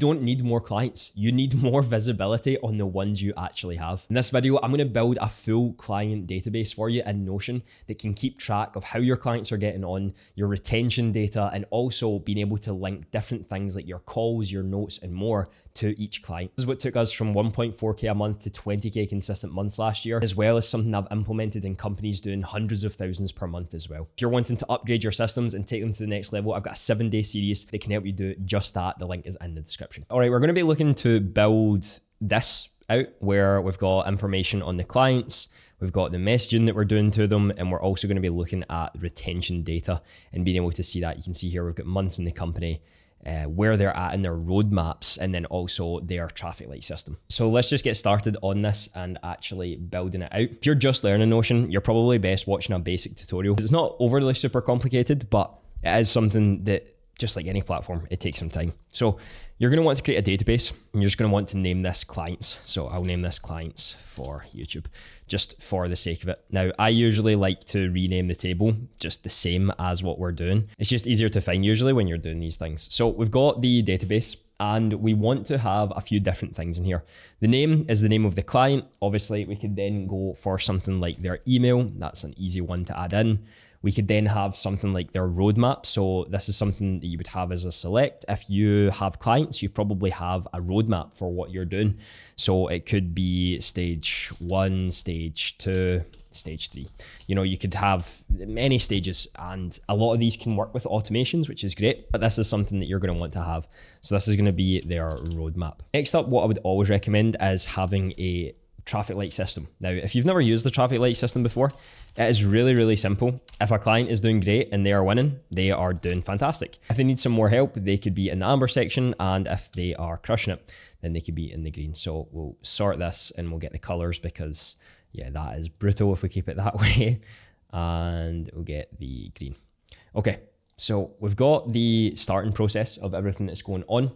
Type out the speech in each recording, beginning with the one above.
don't need more clients. You need more visibility on the ones you actually have. In this video, I'm going to build a full client database for you in Notion that can keep track of how your clients are getting on, your retention data, and also being able to link different things like your calls, your notes, and more to each client. This is what took us from 1.4K a month to 20K consistent months last year, as well as something I've implemented in companies doing hundreds of thousands per month as well. If you're wanting to upgrade your systems and take them to the next level, I've got a 7-day series that can help you do just that. The link is in the description. All right, we're going to be looking to build this out where we've got information on the clients, we've got the messaging that we're doing to them, and we're also going to be looking at retention data and being able to see that. You can see here we've got months in the company, where they're at in their roadmaps, and then also their traffic light system. So let's just get started on this and actually building it out. If you're just learning Notion, you're probably best watching a basic tutorial. It's not overly super complicated, but it is something that, just like any platform, it takes some time. So you're going to want to create a database, and you're just going to want to name this clients. So I'll name this clients for YouTube, just for the sake of it. Now, I usually like to rename the table just the same as what we're doing. It's just easier to find usually when you're doing these things. So we've got the database, and we want to have a few different things in here. The name is the name of the client. Obviously, we could then go for something like their email. That's an easy one to add in. We could then have something like their roadmap. So this is something that you would have as a select. If you have clients, you probably have a roadmap for what you're doing. So it could be stage 1, stage 2, stage 3. You know, you could have many stages, and a lot of these can work with automations, which is great, but this is something that you're going to want to have. So this is going to be their roadmap. Next up, what I would always recommend is having a traffic light system. Now, if you've never used the traffic light system before, it is really, really simple. If a client is doing great and they are winning, they are doing fantastic. If they need some more help, they could be in the amber section, and if they are crushing it, then they could be in the green. So we'll sort this and we'll get the colors, because yeah, that is brutal if we keep it that way. And we'll get the green. Okay, so we've got the starting process of everything that's going on.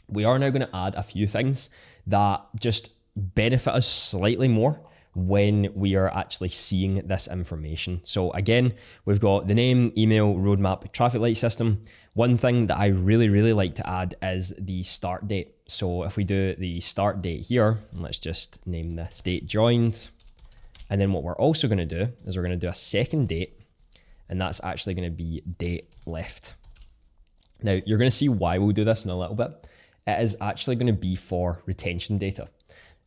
We are now going to add a few things that just benefit us slightly more when we are actually seeing this information. So again, we've got the name, email, roadmap, traffic light system. One thing that I really, really like to add is the start date. So if we do the start date here, let's just name this date joined. And then what we're also going to do is we're going to do a second date, and that's actually going to be date left. Now, you're going to see why we'll do this in a little bit. It is actually going to be for retention data.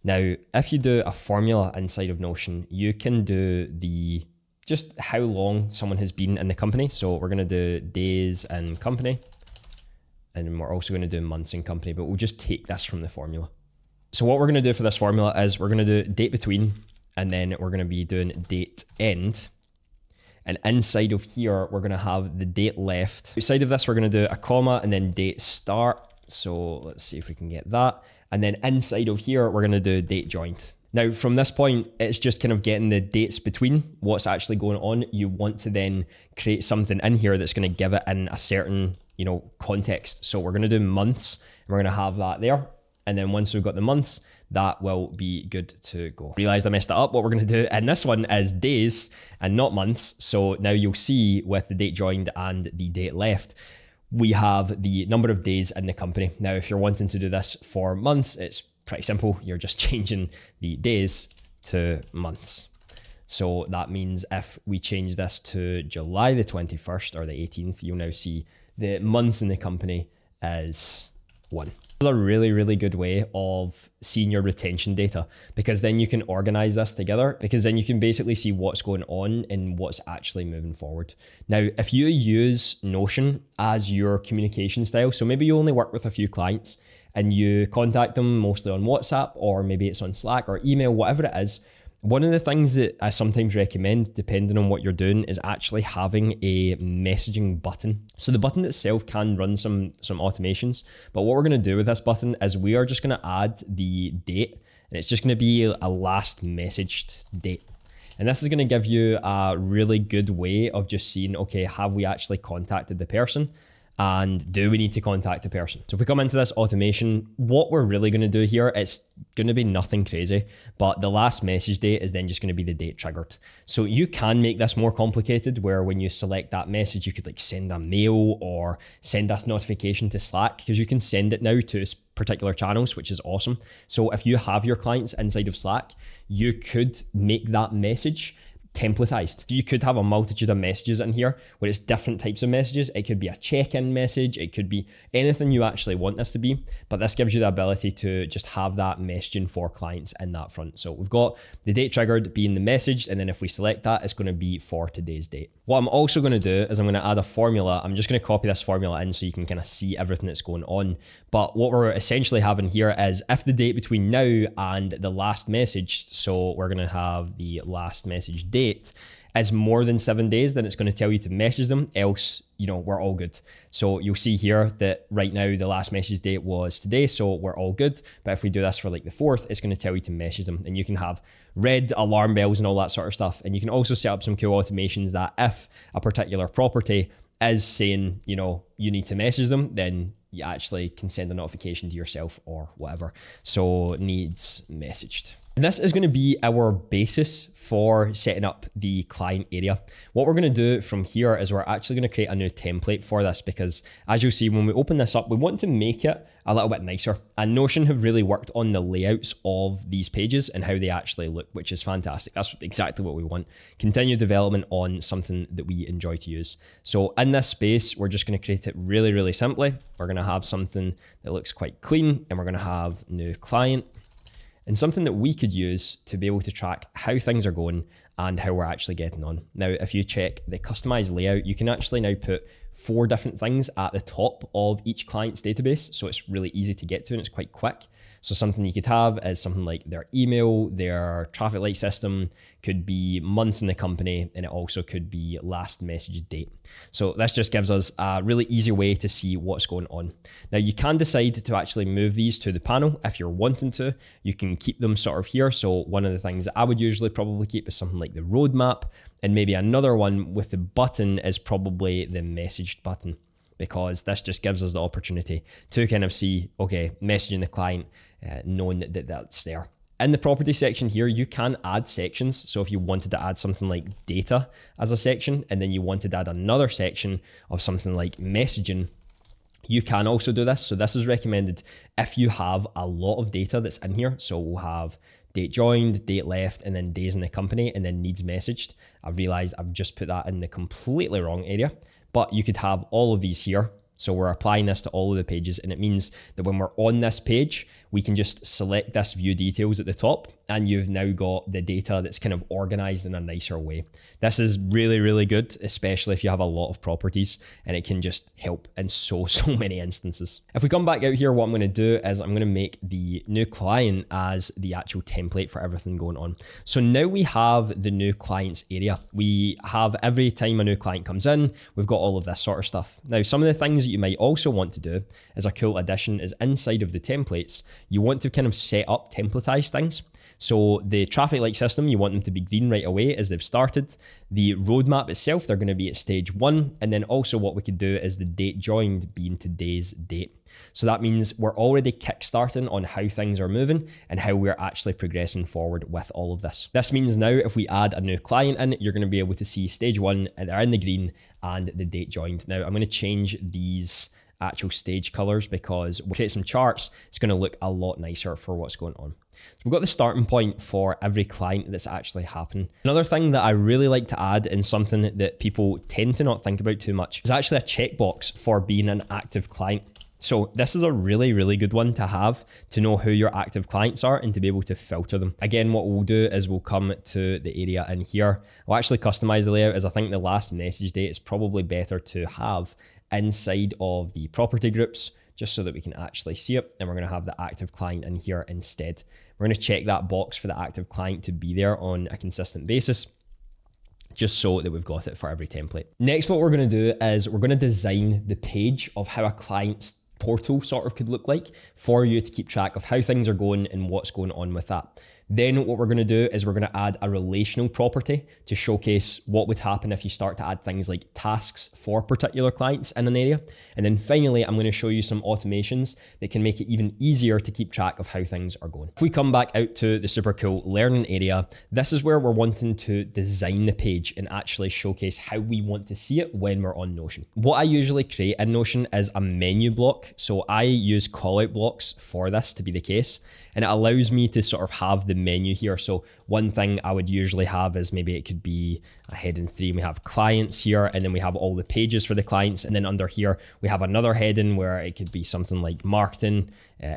Now, if you do a formula inside of Notion, you can do just how long someone has been in the company. So we're going to do days in company, and we're also going to do months in company, but we'll just take this from the formula. So what we're going to do for this formula is we're going to do date between, and then we're going to be doing date end. And inside of here, we're going to have the date left. Inside of this, we're going to do a comma and then date start. So let's see if we can get that. And then inside of here, we're going to do date joined. Now, from this point, it's just kind of getting the dates between what's actually going on. You want to then create something in here that's going to give it in a certain, context. So we're going to do months, and we're going to have that there. And then once we've got the months, that will be good to go. Realized I messed it up. What we're going to do in this one is days and not months. So now you'll see with the date joined and the date left, we have the number of days in the company. Now, if you're wanting to do this for months, it's pretty simple. You're just changing the days to months. So that means if we change this to July the 21st or the 18th, you'll now see the months in the company is 1. This is a really, really good way of seeing your retention data, because then you can organize this together, because then you can basically see what's going on and what's actually moving forward. Now, if you use Notion as your communication style, so maybe you only work with a few clients and you contact them mostly on WhatsApp, or maybe it's on Slack or email, whatever it is, one of the things that I sometimes recommend, depending on what you're doing, is actually having a messaging button. So the button itself can run some automations, but what we're going to do with this button is we are just going to add the date, and it's just going to be a last messaged date. And this is going to give you a really good way of just seeing, okay, have we actually contacted the person? and do we need to contact a person? So if we come into this automation, what we're really going to do here, it's going to be nothing crazy, but the last message date is then just going to be the date triggered. So you can make this more complicated, where when you select that message, you could like send a mail or send us notification to Slack, because you can send it now to particular channels, which is awesome. So if you have your clients inside of Slack, you could make that message templatized. You could have a multitude of messages in here where it's different types of messages. It could be a check-in message. It could be anything you actually want this to be, but this gives you the ability to just have that messaging for clients in that front. So we've got the date triggered being the message, and then if we select that, it's going to be for today's date. What I'm also going to do is I'm going to add a formula. I'm just going to copy this formula in so you can kind of see everything that's going on. But what we're essentially having here is if the date between now and the last message, so we're going to have the last message date, is more than 7 days, then it's going to tell you to message them, else, we're all good. So you'll see here that right now the last message date was today, so we're all good. But if we do this for like the 4th, it's going to tell you to message them, and you can have red alarm bells and all that sort of stuff. And you can also set up some cool automations that if a particular property is saying, you need to message them, then you actually can send a notification to yourself or whatever. So needs messaged. And this is going to be our basis for setting up the client area. What we're going to do from here is we're actually going to create a new template for this, because as you'll see, when we open this up, we want to make it a little bit nicer. And Notion have really worked on the layouts of these pages and how they actually look, which is fantastic. That's exactly what we want. Continue development on something that we enjoy to use. So in this space, we're just going to create it really, really simply. We're going to have something that looks quite clean, and we're going to have new client, and something that we could use to be able to track how things are going and how we're actually getting on. Now, if you check the customized layout, you can actually now put 4 different things at the top of each client's database. So it's really easy to get to, and it's quite quick. So something you could have is something like their email, their traffic light system, could be months in the company, and it also could be last message date. So this just gives us a really easy way to see what's going on. Now you can decide to actually move these to the panel if you're wanting to. You can keep them sort of here. So one of the things that I would usually probably keep is something like the roadmap, and maybe another one with the button is probably the messaged button, because this just gives us the opportunity to kind of see, okay, messaging the client, knowing that that's there. In the property section here, you can add sections. So if you wanted to add something like data as a section, and then you wanted to add another section of something like messaging, you can also do this. So this is recommended if you have a lot of data that's in here. So we'll have date joined, date left, and then days in the company, and then needs messaged. I've realized I've just put that in the completely wrong area, but you could have all of these here. So we're applying this to all of the pages, and it means that when we're on this page, we can just select this view details at the top, and you've now got the data that's kind of organized in a nicer way. This is really, really good, especially if you have a lot of properties, and it can just help in so many instances. If we come back out here, what I'm going to do is I'm going to make the new client as the actual template for everything going on. So now we have the new clients area. We have every time a new client comes in, we've got all of this sort of stuff. Now, some of the things that you might also want to do as a cool addition is inside of the templates, you want to kind of set up templatized things. So the traffic light system, you want them to be green right away as they've started. The roadmap itself, they're going to be at stage 1. And then also what we could do is the date joined being today's date. So that means we're already kickstarting on how things are moving and how we're actually progressing forward with all of this. This means now if we add a new client in, you're going to be able to see stage 1, and they're in the green, and the date joined. Now I'm going to change these actual stage colors because we'll create some charts. It's going to look a lot nicer for what's going on. So we've got the starting point for every client that's actually happened. Another thing that I really like to add, and something that people tend to not think about too much, is actually a checkbox for being an active client. So this is a really, really good one to have, to know who your active clients are and to be able to filter them. Again, what we'll do is we'll come to the area in here. We'll actually customize the layout, as I think the last message date is probably better to have inside of the property groups, just so that we can actually see it. And we're going to have the active client in here instead. We're going to check that box for the active client to be there on a consistent basis, just so that we've got it for every template. Next, what we're going to do is we're going to design the page of how a client's portal sort of could look like for you to keep track of how things are going and what's going on with that. Then what we're going to do is we're going to add a relational property to showcase what would happen if you start to add things like tasks for particular clients in an area. And then finally, I'm going to show you some automations that can make it even easier to keep track of how things are going. If we come back out to the super cool learning area, this is where we're wanting to design the page and actually showcase how we want to see it when we're on Notion. What I usually create in Notion is a menu block. So I use callout blocks for this to be the case, and it allows me to sort of have the menu here. So one thing I would usually have is maybe it could be a heading 3, and we have clients here, and then we have all the pages for the clients, and then under here we have another heading where it could be something like marketing,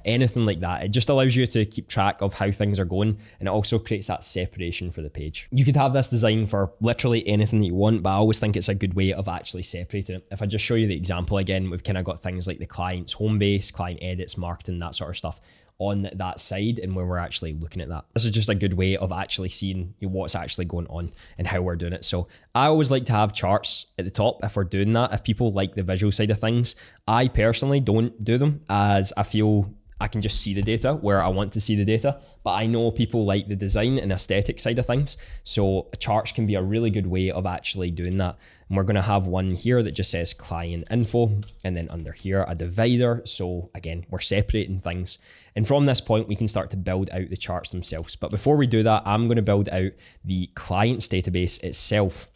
anything like that. It just allows you to keep track of how things are going, and it also creates that separation for the page. You could have this design for literally anything that you want, but I always think it's a good way of actually separating it. If I just show you the example again, we've kind of got things like the client's home base, client edits, marketing, that sort of stuff on that side, and when we're actually looking at that. This is just a good way of actually seeing what's actually going on and how we're doing it. So I always like to have charts at the top if we're doing that. If people like the visual side of things, I personally don't do them, as I feel I can just see the data where I want to see the data, but I know people like the design and aesthetic side of things. So charts can be a really good way of actually doing that. And we're going to have one here that just says client info, and then under here, a divider. So again, we're separating things. And from this point, we can start to build out the charts themselves. But before we do that, I'm going to build out the clients database itself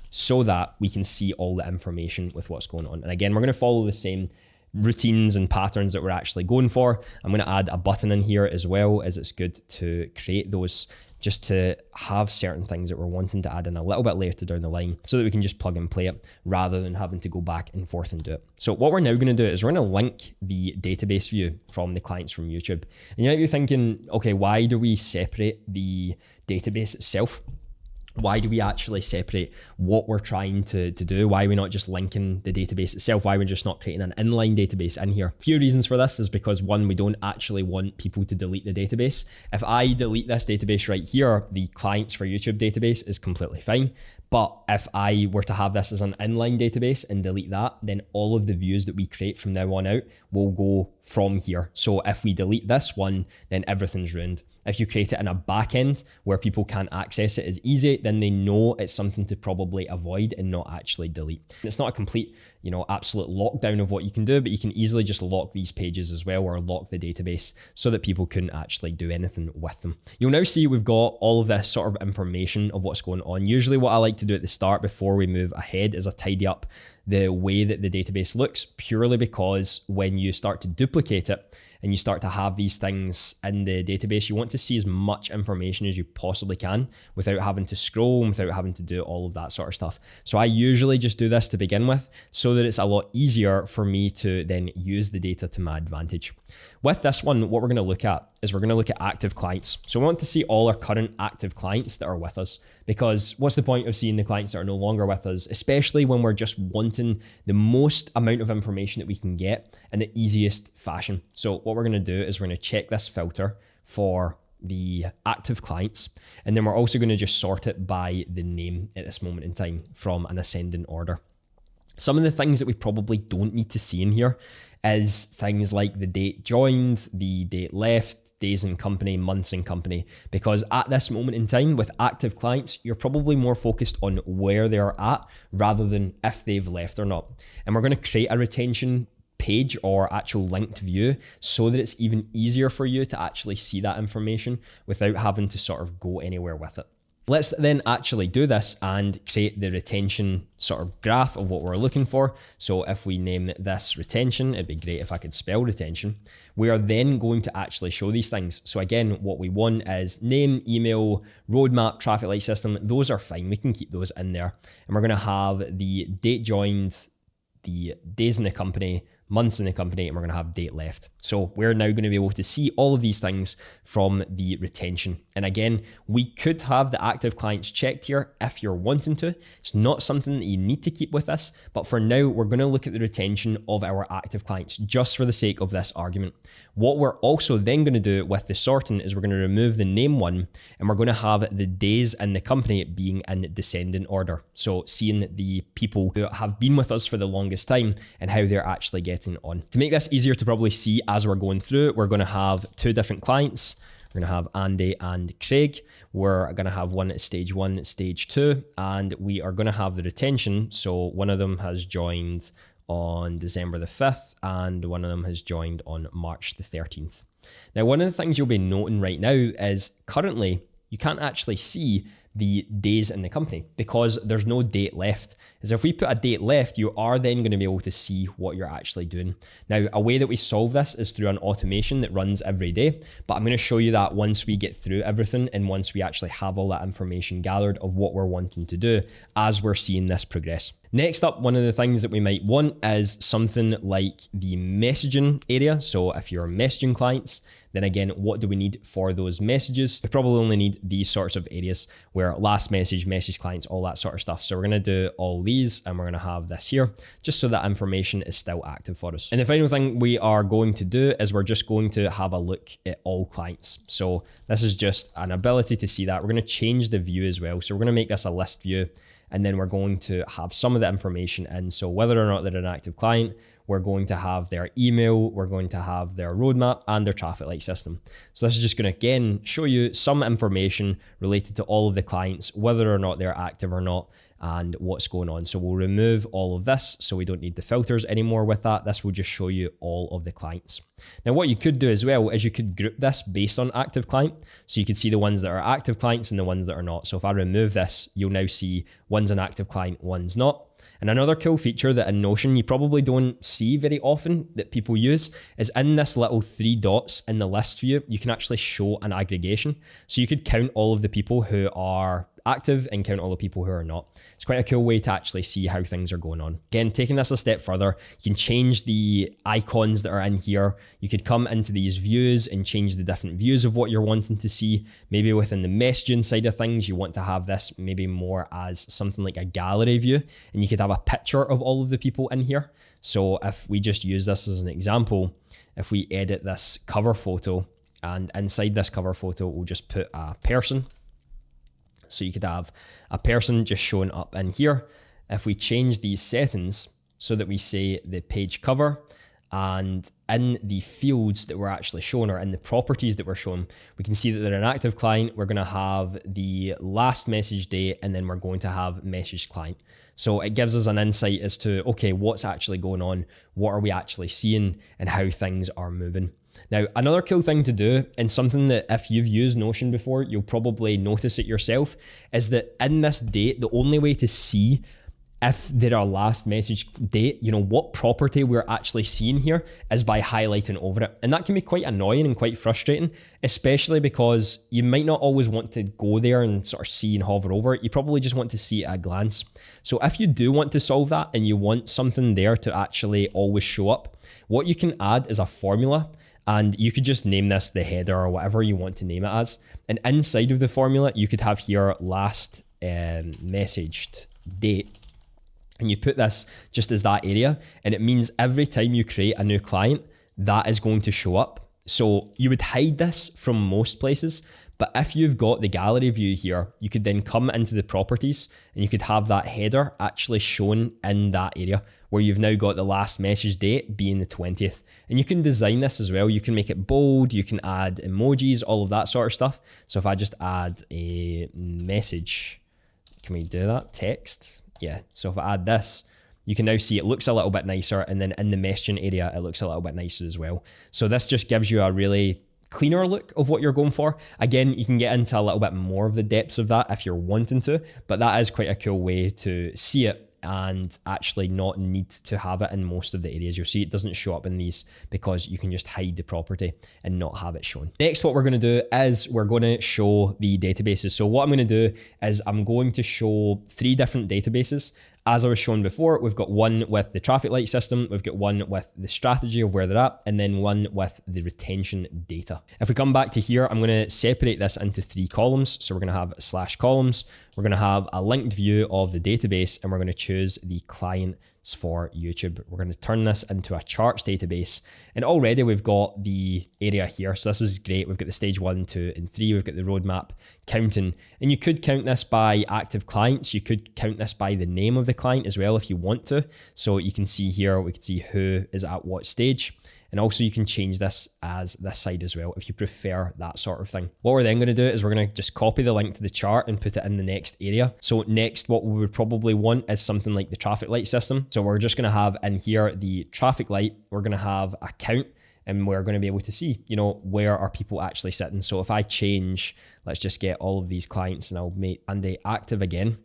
so that we can see all the information with what's going on. And again, we're going to follow the same routines and patterns that we're actually going for. I'm going to add a button in here as well, as it's good to create those just to have certain things that we're wanting to add in a little bit later down the line so that we can just plug and play it rather than having to go back and forth and do it. So what we're now going to do is we're going to link the database view from the clients from YouTube. And you might be thinking, okay, why do we separate the database itself? Why do we actually separate what we're trying to do? Why are we not just linking the database itself? Why are we just not creating an inline database in here? A few reasons for this is because, one, we don't actually want people to delete the database. If I delete this database right here, the clients for YouTube database is completely fine. But if I were to have this as an inline database and delete that, then all of the views that we create from now on out will go from here. So if we delete this one, then everything's ruined. If you create it in a backend where people can't access it as easy, then they know it's something to probably avoid and not actually delete. It's not a complete, absolute lockdown of what you can do, but you can easily just lock these pages as well, or lock the database so that people couldn't actually do anything with them. You'll now see we've got all of this sort of information of what's going on. Usually what I like to do at the start before we move ahead is I tidy up the way that the database looks, purely because when you start to duplicate it and you start to have these things in the database, you want to see as much information as you possibly can without having to scroll and without having to do all of that sort of stuff. So I usually just do this to begin with so that it's a lot easier for me to then use the data to my advantage. With this one, what we're going to look at is we're going to look at active clients. So we want to see all our current active clients that are with us, because what's the point of seeing the clients that are no longer with us, especially when we're just wanting the most amount of information that we can get in the easiest fashion. So what we're going to do is we're going to check this filter for the active clients, and then we're also going to just sort it by the name at this moment in time from an ascending order. Some of the things that we probably don't need to see in here is things like the date joined, the date left, days in company, months in company, because at this moment in time with active clients, you're probably more focused on where they're at rather than if they've left or not. And we're going to create a retention page or actual linked view so that it's even easier for you to actually see that information without having to sort of go anywhere with it. Let's then actually do this and create the retention sort of graph of what we're looking for. So if we name this retention, it'd be great if I could spell retention. We are then going to actually show these things. So again, what we want is name, email, roadmap, traffic light system. Those are fine. We can keep those in there. And we're going to have the date joined, the days in the company, months in the company, and we're going to have date left. So we're now going to be able to see all of these things from the retention. And again, we could have the active clients checked here if you're wanting to. It's not something that you need to keep with us, but for now, we're going to look at the retention of our active clients just for the sake of this argument. What we're also then going to do with the sorting is we're going to remove the name one, and we're going to have the days in the company being in descending order. So seeing the people who have been with us for the longest time and how they're actually getting on. To make this easier to probably see as we're going through, we're going to have two different clients. We're going to have Andy and Craig. We're going to have one at stage 1, stage 2, and we are going to have the retention. So one of them has joined on December the 5th, and one of them has joined on March the 13th. Now, one of the things you'll be noting right now is currently you can't actually see the days in the company because there's no date left. As if we put a date left, you are then going to be able to see what you're actually doing. Now, a way that we solve this is through an automation that runs every day, but I'm going to show you that once we get through everything and once we actually have all that information gathered of what we're wanting to do as we're seeing this progress. Next up, one of the things that we might want is something like the messaging area. So if you're messaging clients, then again, what do we need for those messages? We probably only need these sorts of areas where last message, message clients, all that sort of stuff. So we're going to do all these and we're going to have this here just so that information is still active for us. And the final thing we are going to do is we're just going to have a look at all clients. So this is just an ability to see that. We're going to change the view as well. So we're going to make this a list view. And then we're going to have some of the information in. So whether or not they're an active client, we're going to have their email, we're going to have their roadmap and their traffic light system. So this is just going to, again, show you some information related to all of the clients, whether or not they're active or not, and what's going on. So we'll remove all of this so we don't need the filters anymore with that. This will just show you all of the clients. Now, what you could do as well is you could group this based on active client. So you can see the ones that are active clients and the ones that are not. So if I remove this, you'll now see one's an active client, one's not. And another cool feature that in Notion you probably don't see very often that people use is in this little 3 dots in the list view, you can actually show an aggregation. So you could count all of the people who are active and count all the people who are not. It's quite a cool way to actually see how things are going on. Again, taking this a step further, you can change the icons that are in here. You could come into these views and change the different views of what you're wanting to see. Maybe within the messaging side of things, you want to have this maybe more as something like a gallery view, and you could have a picture of all of the people in here. So if we just use this as an example, if we edit this cover photo, and inside this cover photo, we'll just put a person. So you could have a person just showing up in here. If we change these settings so that we say the page cover, and in the fields that we're actually showing or in the properties that we're showing, we can see that they're an active client. We're going to have the last message date, and then we're going to have message client. So it gives us an insight as to, okay, what's actually going on? What are we actually seeing and how things are moving? Now, another cool thing to do, and something that if you've used Notion before, you'll probably notice it yourself, is that in this date, the only way to see if they're our last message date, you know, what property we're actually seeing here is by highlighting over it. And that can be quite annoying and quite frustrating, especially because you might not always want to go there and sort of see and hover over it. You probably just want to see it at a glance. So if you do want to solve that and you want something there to actually always show up, what you can add is a formula. And you could just name this the header or whatever you want to name it as. And inside of the formula, you could have here last messaged date. And you put this just as that area. And it means every time you create a new client, that is going to show up. So you would hide this from most places. But if you've got the gallery view here, you could then come into the properties and you could have that header actually shown in that area where you've now got the last message date being the 20th. And you can design this as well. You can make it bold, you can add emojis, all of that sort of stuff. So if I just add a message, can we do that? Text? Yeah. So if I add this, you can now see it looks a little bit nicer. And then in the messaging area, it looks a little bit nicer as well. So this just gives you a really cleaner look of what you're going for. Again, you can get into a little bit more of the depths of that if you're wanting to, but that is quite a cool way to see it and actually not need to have it in most of the areas. You'll see it doesn't show up in these because you can just hide the property and not have it shown. Next, what we're going to do is we're going to show the databases. So what I'm going to do is I'm going to show 3 different databases. As I was showing before, we've got one with the traffic light system, we've got one with the strategy of where they're at, and then one with the retention data. If we come back to here, I'm going to separate this into 3 columns. So we're going to have /columns. We're going to have a linked view of the database, and we're going to choose the client for YouTube. We're going to turn this into a charts database. And already we've got the area here. So this is great. We've got the stage 1, 2, and 3. We've got the roadmap counting. And you could count this by active clients. You could count this by the name of the client as well if you want to. So you can see here, we can see who is at what stage. And also you can change this as this side as well if you prefer that sort of thing. What we're then going to do is we're going to just copy the link to the chart and put it in the next area. So next, what we would probably want is something like the traffic light system. So we're just going to have in here the traffic light. We're going to have a count, and we're going to be able to see, where are people actually sitting. So if I change, let's just get all of these clients and I'll make Andy active again.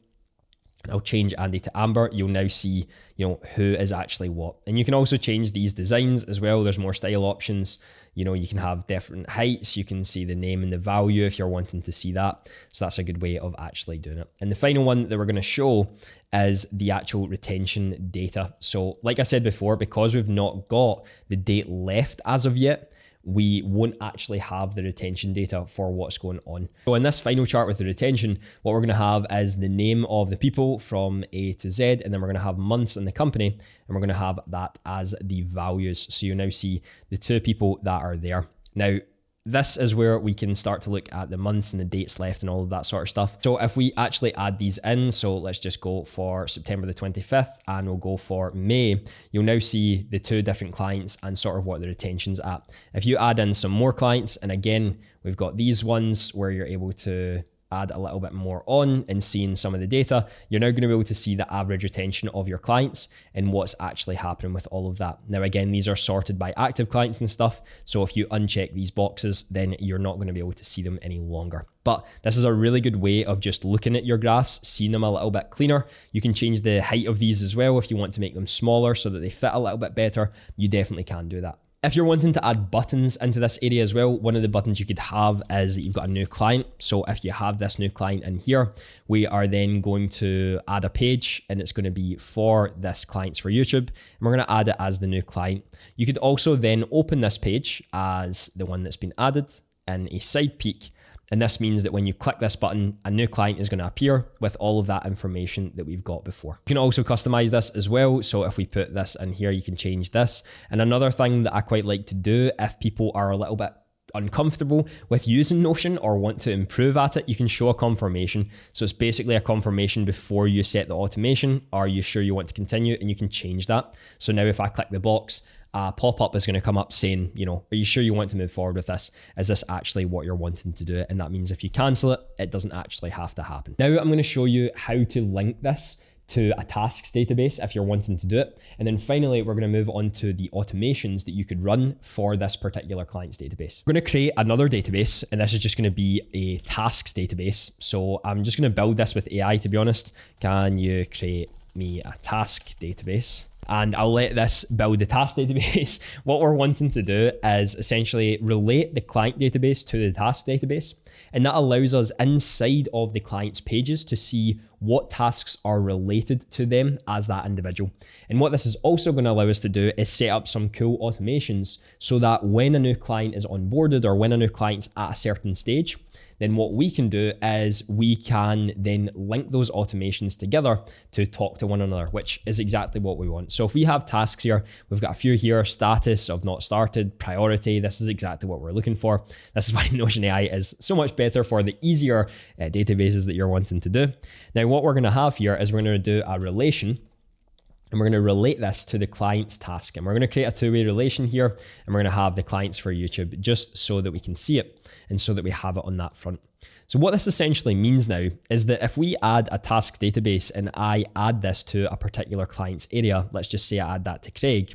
And I'll change Andy to Amber. You'll now see, who is actually what. And you can also change these designs as well. There's more style options. You can have different heights. You can see the name and the value if you're wanting to see that. So that's a good way of actually doing it. And the final one that we're going to show is the actual retention data. So like I said before, because we've not got the date left as of yet, we won't actually have the retention data for what's going on. So in this final chart with the retention, what we're going to have is the name of the people from A to Z, and then we're going to have months in the company, and we're going to have that as the values. So you now see the 2 people that are there. Now, this is where we can start to look at the months and the dates left and all of that sort of stuff. So if we actually add these in, so let's just go for September the 25th and we'll go for May, you'll now see the 2 different clients and sort of what the retention's at. If you add in some more clients, and again, we've got these ones where you're able to add a little bit more on and seeing some of the data, you're now going to be able to see the average retention of your clients and what's actually happening with all of that. Now, again, these are sorted by active clients and stuff. So if you uncheck these boxes, then you're not going to be able to see them any longer. But this is a really good way of just looking at your graphs, seeing them a little bit cleaner. You can change the height of these as well if you want to make them smaller so that they fit a little bit better. You definitely can do that. If you're wanting to add buttons into this area as well, one of the buttons you could have is that you've got a new client. So if you have this new client in here, we are then going to add a page, and it's going to be for this clients for YouTube, and we're going to add it as the new client. You could also then open this page as the one that's been added in a side peek. And this means that when you click this button, a new client is going to appear with all of that information that we've got before. You can also customize this as well. So if we put this in here, you can change this. And another thing that I quite like to do, if people are a little bit uncomfortable with using Notion or want to improve at it, you can show a confirmation. So it's basically a confirmation before you set the automation. Are you sure you want to continue? And you can change that. So now if I click the box, a pop-up is going to come up saying, are you sure you want to move forward with this? Is this actually what you're wanting to do? And that means if you cancel it, it doesn't actually have to happen. Now I'm going to show you how to link this to a tasks database if you're wanting to do it. And then finally, we're going to move on to the automations that you could run for this particular client's database. We're going to create another database, and this is just going to be a tasks database. So I'm just going to build this with AI, to be honest. Can you create me a task database? And I'll let this build the task database. What we're wanting to do is essentially relate the client database to the task database. And that allows us inside of the client's pages to see what tasks are related to them as that individual. And what this is also going to allow us to do is set up some cool automations so that when a new client is onboarded or when a new client's at a certain stage, then what we can do is we can then link those automations together to talk to one another, which is exactly what we want. So if we have tasks here, we've got a few here: status of not started, priority. This is exactly what we're looking for. This is why Notion AI is so much better for the easier databases that you're wanting to do. Now, what we're going to have here is we're going to do a relation, and we're going to relate this to the client's task. And we're going to create a two-way relation here, and we're going to have the clients for YouTube just so that we can see it and so that we have it on that front. So what this essentially means now is that if we add a task database and I add this to a particular client's area, let's just say I add that to Craig.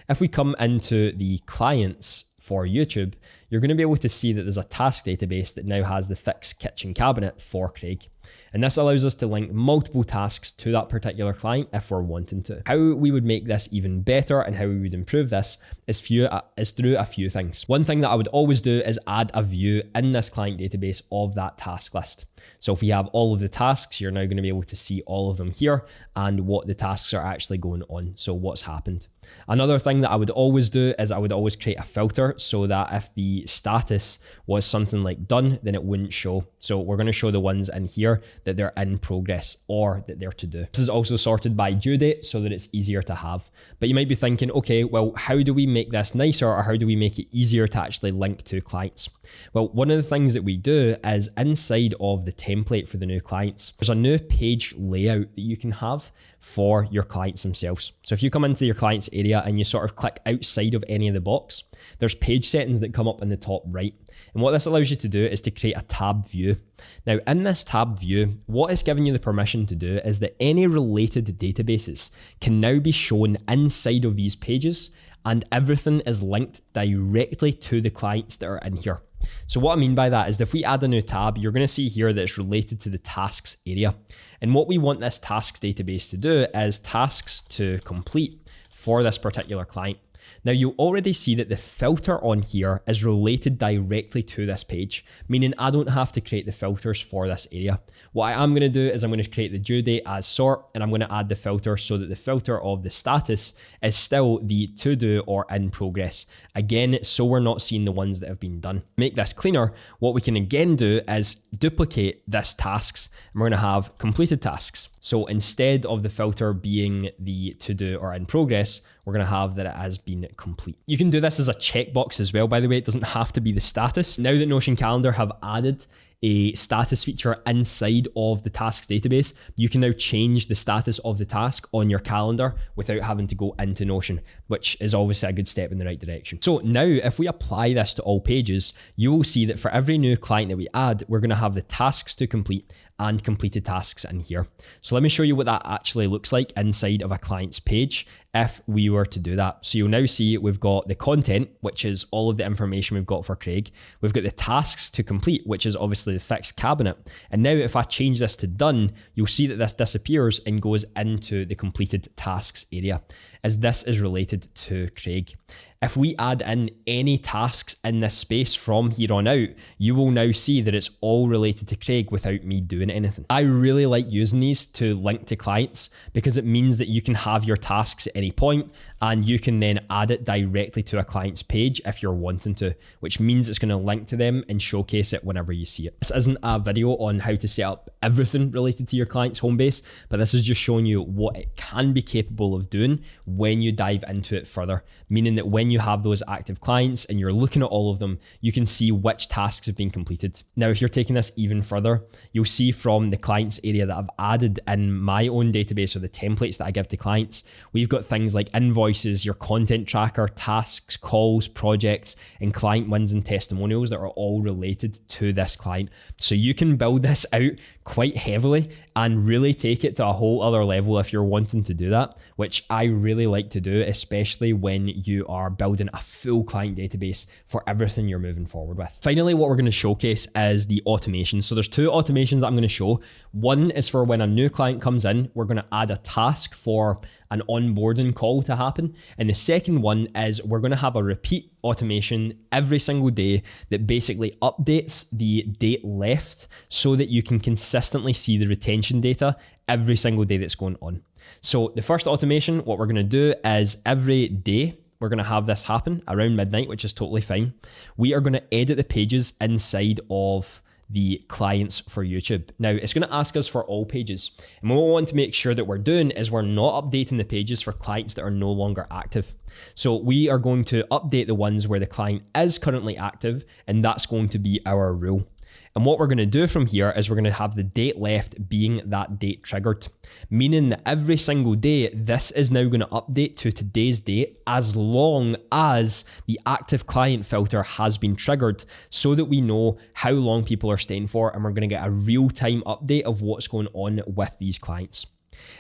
If we come into the clients for YouTube, you're going to be able to see that there's a task database that now has the fixed kitchen cabinet for Craig. And this allows us to link multiple tasks to that particular client if we're wanting to. How we would make this even better and how we would improve this is through a few things. One thing that I would always do is add a view in this client database of that task list. So if we have all of the tasks, you're now going to be able to see all of them here and what the tasks are actually going on. So what's happened. Another thing that I would always do is I would always create a filter so that if the status was something like done, then it wouldn't show. So we're going to show the ones in here here that they're in progress or that they're to do. This is also sorted by due date so that it's easier to have. But you might be thinking, okay, well, how do we make this nicer, or how do we make it easier to actually link to clients? Well, one of the things that we do is inside of the template for the new clients, there's a new page layout that you can have for your clients themselves. So if you come into your clients area and you sort of click outside of any of the box, there's page settings that come up in the top right. And what this allows you to do is to create a tab view. Now in this tab view, what it's giving you the permission to do is that any related databases can now be shown inside of these pages, and everything is linked directly to the clients that are in here. So what I mean by that is that if we add a new tab, you're going to see here that it's related to the tasks area. And what we want this tasks database to do is tasks to complete for this particular client. Now you already see that the filter on here is related directly to this page, meaning I don't have to create the filters for this area. What I am going to do is I'm going to create the due date as sort, and I'm going to add the filter so that the filter of the status is still the to do or in progress. Again, so we're not seeing the ones that have been done. To make this cleaner, what we can again do is duplicate this tasks, and we're going to have completed tasks. So instead of the filter being the to do or in progress, we're going to have that it has been complete. You can do this as a checkbox as well, by the way. It doesn't have to be the status. Now that Notion Calendar have added a status feature inside of the tasks database, you can now change the status of the task on your calendar without having to go into Notion, which is obviously a good step in the right direction. So now if we apply this to all pages, you will see that for every new client that we add, we're going to have the tasks to complete and completed tasks in here. So let me show you what that actually looks like inside of a client's page if we were to do that. So you'll now see we've got the content, which is all of the information we've got for Craig. We've got the tasks to complete, which is obviously the fixed cabinet. And now if I change this to done, you'll see that this disappears and goes into the completed tasks area, as this is related to Craig. If we add in any tasks in this space from here on out, you will now see that it's all related to Craig without me doing anything. I really like using these to link to clients because it means that you can have your tasks at any point and you can then add it directly to a client's page if you're wanting to, which means it's going to link to them and showcase it whenever you see it. This isn't a video on how to set up everything related to your client's home base, but this is just showing you what it can be capable of doing when you dive into it further, meaning that when you have those active clients and you're looking at all of them, you can see which tasks have been completed. Now, if you're taking this even further, you'll see from the clients area that I've added in my own database, or the templates that I give to clients, we've got things like invoices, your content tracker, tasks, calls, projects, and client wins and testimonials that are all related to this client. So you can build this out quite heavily and really take it to a whole other level if you're wanting to do that, which I really like to do, especially when you are building a full client database for everything you're moving forward with. Finally, what we're going to showcase is the automation. So there's two automations that I'm going to show. One is for when a new client comes in, we're going to add a task for an onboarding call to happen. And the second one is we're going to have a repeat automation every single day that basically updates the date left so that you can consistently see the retention data every single day that's going on. So the first automation, what we're going to do is every day, we're going to have this happen around midnight, which is totally fine. We are going to edit the pages inside of the clients for YouTube. Now, it's going to ask us for all pages. And what we want to make sure that we're doing is we're not updating the pages for clients that are no longer active. So we are going to update the ones where the client is currently active, and that's going to be our rule. And what we're going to do from here is we're going to have the date left being that date triggered, meaning that every single day, this is now going to update to today's date as long as the active client filter has been triggered, so that we know how long people are staying for, and we're going to get a real-time update of what's going on with these clients.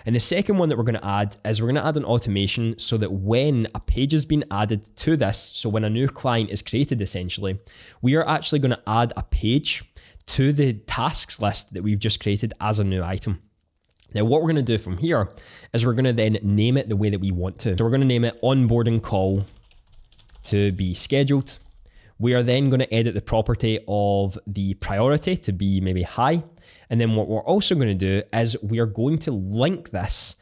And the second one that we're going to add is we're going to add an automation so that when a page has been added to this, so when a new client is created essentially, we are actually going to add a page to the tasks list that we've just created as a new item. Now, what we're going to do from here is we're going to then name it the way that we want to. So we're going to name it onboarding call to be scheduled. We are then going to edit the property of the priority to be maybe high. And then what we're also going to do is we are going to link this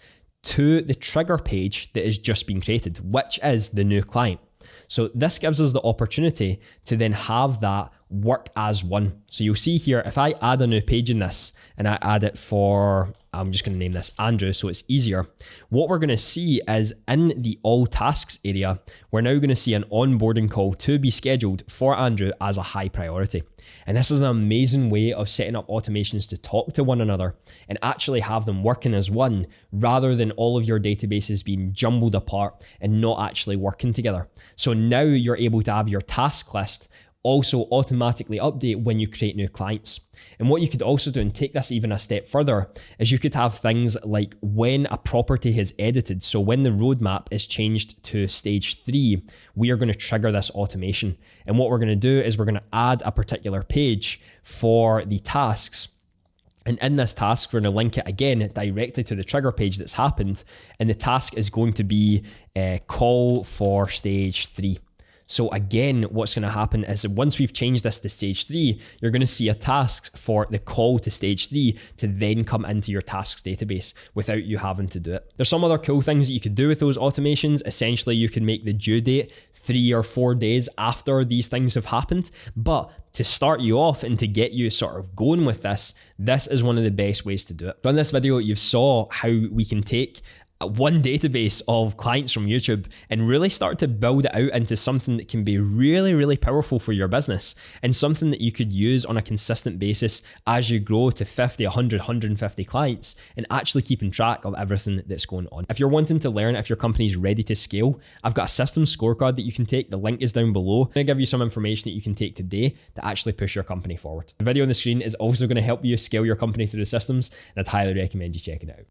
to the trigger page that has just been created, which is the new client. So this gives us the opportunity to then have that work as one. So you'll see here, if I add a new page in this and I add it for, I'm just going to name this Andrew so it's easier. What we're going to see is in the all tasks area, we're now going to see an onboarding call to be scheduled for Andrew as a high priority. And this is an amazing way of setting up automations to talk to one another and actually have them working as one, rather than all of your databases being jumbled apart and not actually working together. So now you're able to have your task list also automatically update when you create new clients. And what you could also do, and take this even a step further, is you could have things like when a property is edited. So when the roadmap is changed to stage 3, we are going to trigger this automation. And what we're going to do is we're going to add a particular page for the tasks. And in this task, we're going to link it again directly to the trigger page that's happened. And the task is going to be a call for stage 3. So again, what's going to happen is that once we've changed this to stage 3, you're going to see a task for the call to stage 3 to then come into your tasks database without you having to do it. There's some other cool things that you could do with those automations. Essentially, you can make the due date 3 or 4 days after these things have happened. But to start you off and to get you sort of going with this is one of the best ways to do it. So in this video, you saw how we can take one database of clients from YouTube and really start to build it out into something that can be really, really powerful for your business, and something that you could use on a consistent basis as you grow to 50, 100, 150 clients, and actually keeping track of everything that's going on. If you're wanting to learn, if your company's ready to scale, I've got a systems scorecard that you can take. The link is down below. I'm going to give you some information that you can take today to actually push your company forward. The video on the screen is also going to help you scale your company through the systems, and I'd highly recommend you check it out.